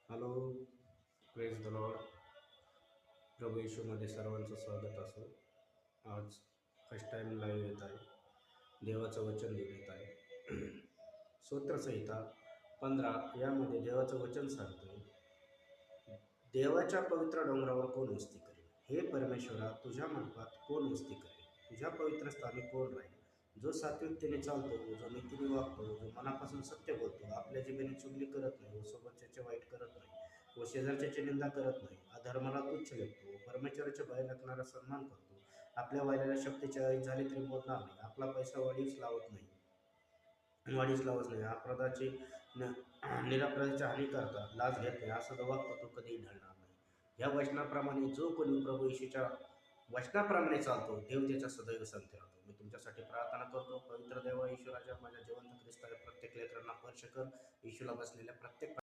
Hello, praise the Lord. प्रभू येशूमध्ये सर्वांचं स्वागत असो. आज फर्स्ट टाईम लाईव्ह येत आहे. देवाचं वचन देत आहे. स्तोत्रसंहिता 15 यामध्ये देवाचं वचन सांगतोय, देवाच्या पवित्र डोंगरावर कोण वस्ती करेल? हे परमेश्वरा, तुझ्या मंडपात कोण वस्ती करेल? तुझ्या पवित्र स्थानी कोण राहील? जो सात्विकतेने चालतो, जो नीतीने वागतो, जो मनापासून सत्य बोलतो, आपल्या जिभेने चुगली करत नाही व सोबतच्याचे वाईट करत नाही व शेजारच्याची निंदा करत नाही, अधर्माला तुच्छ लेखतो व परमेश्वराच्या भय राखणारा सन्मान करतो, आपल्या वाईला शक्तीची ऐत झाली तरी बोलणार नाही, आपला पैसा वाढीस लावत नाही, अपराधाची निरपराधाची हानी करता लाच घेत नाही, असा जो वागतो तो कधीही ढळणार नाही. या वचनाप्रमाणे जो कोणी प्रभू येशूच्या वचनाप्रमाणे चालतो, देव त्याच्या सदैव संत राहतो. मी तुमच्यासाठी प्रार्थना करतो. पवित्र देवा येशू राजा, माझ्या जिवंत ख्रिस्ताच्या प्रत्येक लेकरांना स्पर्श कर. येशूला बसलेल्या प्रत्येक